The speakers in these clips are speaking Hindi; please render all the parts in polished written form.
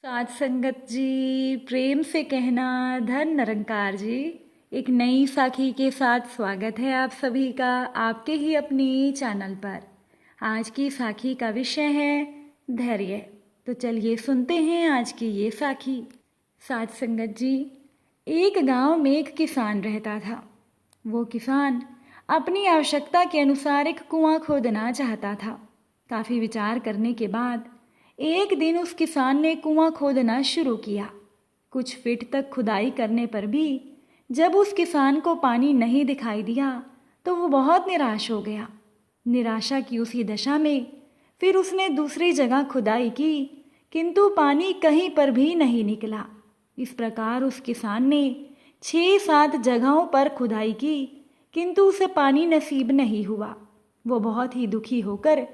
साथ संगत जी, प्रेम से कहना धन निरंकार जी। एक नई साखी के साथ स्वागत है आप सभी का आपके ही अपने चैनल पर। आज की साखी का विषय है धैर्य। तो चलिए सुनते हैं आज की ये साखी। साथ संगत जी, एक गांव में एक किसान रहता था। वो किसान अपनी आवश्यकता के अनुसार एक कुआं खोदना चाहता था। काफ़ी विचार करने के बाद एक दिन उस किसान ने कुआं खोदना शुरू किया। कुछ फीट तक खुदाई करने पर भी जब उस किसान को पानी नहीं दिखाई दिया तो वो बहुत निराश हो गया। निराशा की उसी दशा में फिर उसने दूसरी जगह खुदाई की, किंतु पानी कहीं पर भी नहीं निकला। इस प्रकार उस किसान ने 6-7 जगहों पर खुदाई की, किंतु उसे पानी नसीब नहीं हुआ। वो बहुत ही दुखी होकर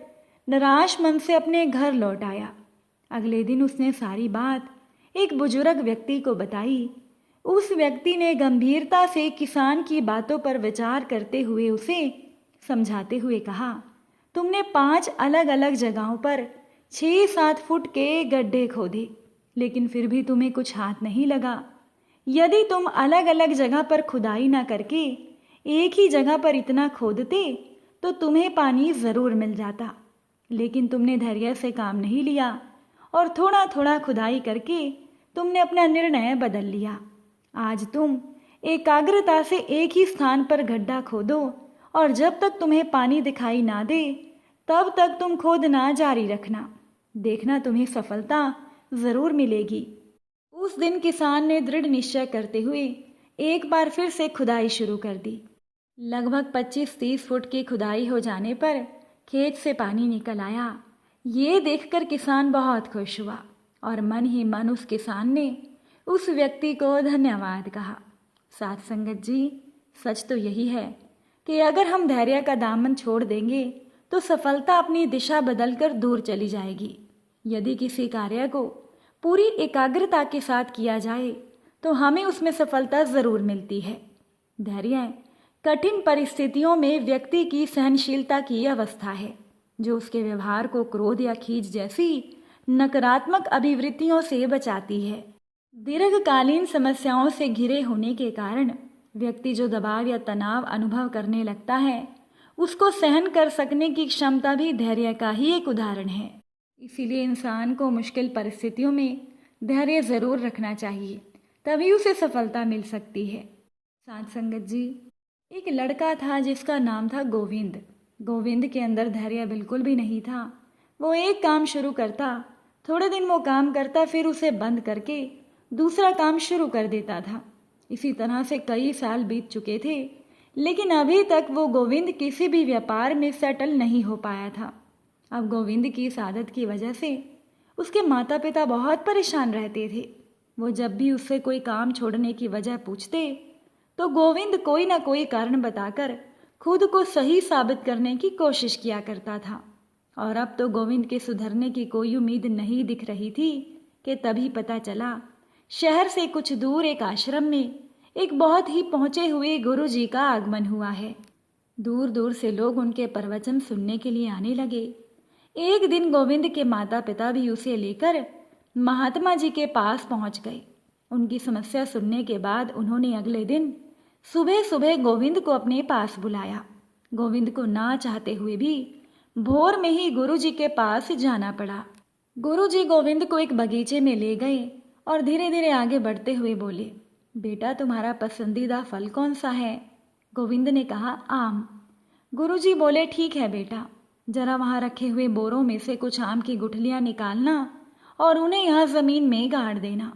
निराश मन से अपने घर लौट आया। अगले दिन उसने सारी बात एक बुजुर्ग व्यक्ति को बताई। उस व्यक्ति ने गंभीरता से किसान की बातों पर विचार करते हुए उसे समझाते हुए कहा, तुमने 5 अलग अलग जगहों पर 6-7 फुट के गड्ढे खोदे, लेकिन फिर भी तुम्हें कुछ हाथ नहीं लगा। यदि तुम अलग अलग जगह पर खुदाई ना करके एक ही जगह पर इतना खोदते तो तुम्हें पानी ज़रूर मिल जाता, लेकिन तुमने धैर्य से काम नहीं लिया और थोड़ा थोड़ा खुदाई करके तुमने अपना निर्णय बदल लिया। आज तुम एकाग्रता से एक ही स्थान पर गड्ढा खोदो और जब तक तुम्हें पानी दिखाई ना दे तब तक तुम खोदना जारी रखना। देखना तुम्हें सफलता ज़रूर मिलेगी। उस दिन किसान ने दृढ़ निश्चय करते हुए एक बार फिर से खुदाई शुरू कर दी। लगभग 25-30 फुट की खुदाई हो जाने पर खेत से पानी निकल आया। ये देखकर किसान बहुत खुश हुआ और मन ही मन उस किसान ने उस व्यक्ति को धन्यवाद कहा। साथ संगत जी, सच तो यही है कि अगर हम धैर्य का दामन छोड़ देंगे तो सफलता अपनी दिशा बदलकर दूर चली जाएगी। यदि किसी कार्य को पूरी एकाग्रता के साथ किया जाए तो हमें उसमें सफलता ज़रूर मिलती है। धैर्य कठिन परिस्थितियों में व्यक्ति की सहनशीलता की अवस्था है जो उसके व्यवहार को क्रोध या खींच जैसी नकारात्मक अभिवृत्तियों से बचाती है। दीर्घकालीन समस्याओं से घिरे होने के कारण व्यक्ति जो दबाव या तनाव अनुभव करने लगता है उसको सहन कर सकने की क्षमता भी धैर्य का ही एक उदाहरण है। इसीलिए इंसान को मुश्किल परिस्थितियों में धैर्य ज़रूर रखना चाहिए, तभी उसे सफलता मिल सकती है। साथ संगत जी, एक लड़का था जिसका नाम था गोविंद। गोविंद के अंदर धैर्य बिल्कुल भी नहीं था। वो एक काम शुरू करता, थोड़े दिन वो काम करता, फिर उसे बंद करके दूसरा काम शुरू कर देता था। इसी तरह से कई साल बीत चुके थे, लेकिन अभी तक वो गोविंद किसी भी व्यापार में सेटल नहीं हो पाया था। अब गोविंद की इस आदत की वजह से उसके माता पिता बहुत परेशान रहते थे। वो जब भी उससे कोई काम छोड़ने की वजह पूछते तो गोविंद कोई ना कोई कारण बताकर खुद को सही साबित करने की कोशिश किया करता था। और अब तो गोविंद के सुधरने की कोई उम्मीद नहीं दिख रही थी कि तभी पता चला शहर से कुछ दूर एक आश्रम में एक बहुत ही पहुँचे हुए गुरु जी का आगमन हुआ है। दूर दूर से लोग उनके प्रवचन सुनने के लिए आने लगे। एक दिन गोविंद के माता पिता भी उसे लेकर महात्मा जी के पास पहुंच गए। उनकी समस्या सुनने के बाद उन्होंने अगले दिन सुबह सुबह गोविंद को अपने पास बुलाया। गोविंद को ना चाहते हुए भी भोर में ही गुरुजी के पास जाना पड़ा। गुरुजी गोविंद को एक बगीचे में ले गए और धीरे धीरे आगे बढ़ते हुए बोले, बेटा तुम्हारा पसंदीदा फल कौन सा है? गोविंद ने कहा, आम। गुरुजी बोले, ठीक है बेटा, जरा वहाँ रखे हुए बोरों में से कुछ आम की गुठलियाँ निकालना और उन्हें यहाँ ज़मीन में गाड़ देना।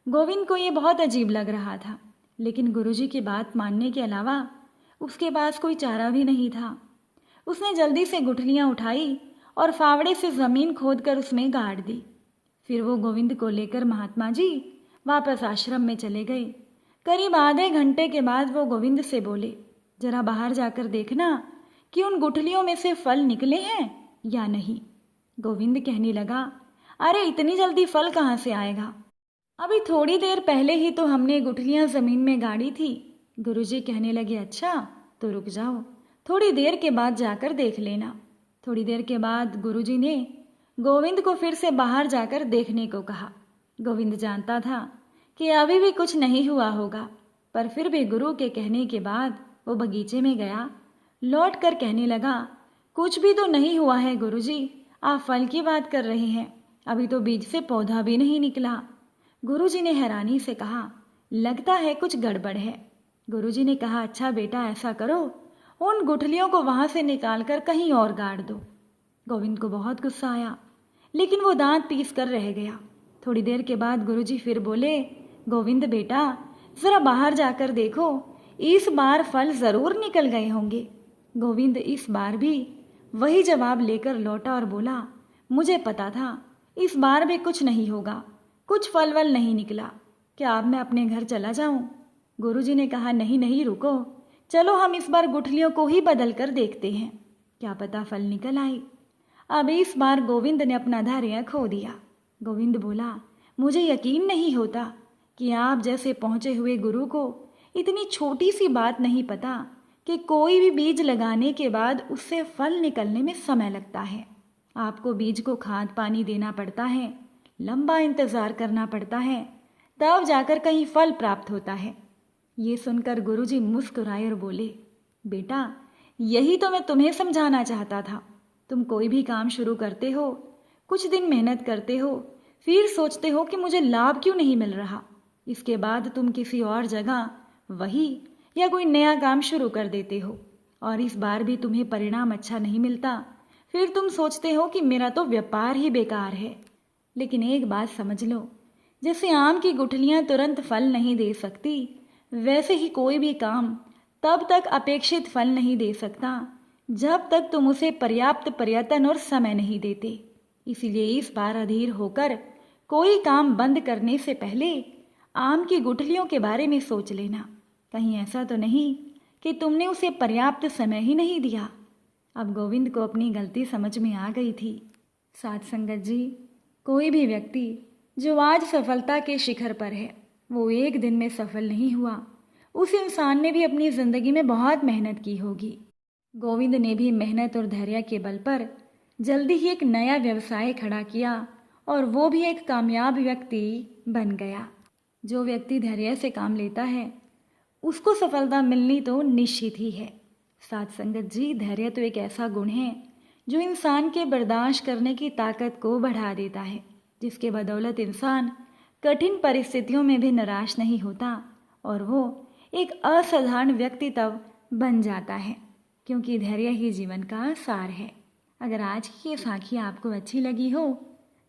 गोविंद को ये बहुत अजीब लग रहा था, लेकिन गुरुजी की बात मानने के अलावा उसके पास कोई चारा भी नहीं था। उसने जल्दी से गुठलियाँ उठाई और फावड़े से ज़मीन खोदकर उसमें गाड़ दी। फिर वो गोविंद को लेकर महात्मा जी वापस आश्रम में चले गए। करीब आधे घंटे के बाद वो गोविंद से बोले, जरा बाहर जाकर देखना कि उन गुठलियों में से फल निकले हैं या नहीं। गोविंद कहने लगा, अरे इतनी जल्दी फल कहाँ से आएगा? अभी थोड़ी देर पहले ही तो हमने गुठलियाँ ज़मीन में गाड़ी थी। गुरुजी कहने लगे, अच्छा तो रुक जाओ, थोड़ी देर के बाद जाकर देख लेना। थोड़ी देर के बाद गुरुजी ने गोविंद को फिर से बाहर जाकर देखने को कहा। गोविंद जानता था कि अभी भी कुछ नहीं हुआ होगा, पर फिर भी गुरु के कहने के बाद वो बगीचे में गया। लौट कर कहने लगा, कुछ भी तो नहीं हुआ है गुरुजी, आप फल की बात कर रहे हैं, अभी तो बीज से पौधा भी नहीं निकला। गुरुजी ने हैरानी से कहा, लगता है कुछ गड़बड़ है। गुरुजी ने कहा, अच्छा बेटा ऐसा करो, उन गुठलियों को वहां से निकाल कर कहीं और गाड़ दो। गोविंद को बहुत गुस्सा आया, लेकिन वो दांत पीस कर रह गया। थोड़ी देर के बाद गुरुजी फिर बोले, गोविंद बेटा जरा बाहर जाकर देखो, इस बार फल जरूर निकल गए होंगे। गोविंद इस बार भी वही जवाब लेकर लौटा और बोला, मुझे पता था इस बार भी कुछ नहीं होगा, कुछ फल वल नहीं निकला, क्या अब मैं अपने घर चला जाऊं? गुरुजी ने कहा, नहीं नहीं रुको, चलो हम इस बार गुठलियों को ही बदल कर देखते हैं, क्या पता फल निकल आए। अब इस बार गोविंद ने अपना धैर्य खो दिया। गोविंद बोला, मुझे यकीन नहीं होता कि आप जैसे पहुंचे हुए गुरु को इतनी छोटी सी बात नहीं पता कि कोई भी बीज लगाने के बाद उससे फल निकलने में समय लगता है। आपको बीज को खाद पानी देना पड़ता है, लंबा इंतजार करना पड़ता है, तब जाकर कहीं फल प्राप्त होता है। ये सुनकर गुरुजी मुस्कुराए और बोले, बेटा यही तो मैं तुम्हें समझाना चाहता था। तुम कोई भी काम शुरू करते हो, कुछ दिन मेहनत करते हो, फिर सोचते हो कि मुझे लाभ क्यों नहीं मिल रहा। इसके बाद तुम किसी और जगह वही या कोई नया काम शुरू कर देते हो और इस बार भी तुम्हें परिणाम अच्छा नहीं मिलता। फिर तुम सोचते हो कि मेरा तो व्यापार ही बेकार है। लेकिन एक बात समझ लो, जैसे आम की गुठलियां तुरंत फल नहीं दे सकती, वैसे ही कोई भी काम तब तक अपेक्षित फल नहीं दे सकता जब तक तुम उसे पर्याप्त प्रयत्न और समय नहीं देते। इसीलिए इस बार अधीर होकर कोई काम बंद करने से पहले आम की गुठलियों के बारे में सोच लेना, कहीं ऐसा तो नहीं कि तुमने उसे पर्याप्त समय ही नहीं दिया। अब गोविंद को अपनी गलती समझ में आ गई थी। साथ संगत जी, कोई भी व्यक्ति जो आज सफलता के शिखर पर है, वो एक दिन में सफल नहीं हुआ। उस इंसान ने भी अपनी जिंदगी में बहुत मेहनत की होगी। गोविंद ने भी मेहनत और धैर्य के बल पर जल्दी ही एक नया व्यवसाय खड़ा किया और वो भी एक कामयाब व्यक्ति बन गया। जो व्यक्ति धैर्य से काम लेता है उसको सफलता मिलनी तो निश्चित ही है। साथ संगत जी, धैर्य तो एक ऐसा गुण है जो इंसान के बर्दाश्त करने की ताकत को बढ़ा देता है, जिसके बदौलत इंसान कठिन परिस्थितियों में भी निराश नहीं होता और वो एक असाधारण व्यक्ति तब बन जाता है, क्योंकि धैर्य ही जीवन का सार है। अगर आज की ये साखी आपको अच्छी लगी हो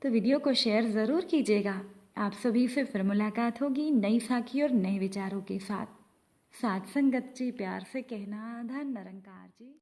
तो वीडियो को शेयर ज़रूर कीजिएगा। आप सभी से फिर मुलाकात होगी नई साखी और नए विचारों के साथ। साथ संगत जी, प्यार से कहना, धन निरंकार जी।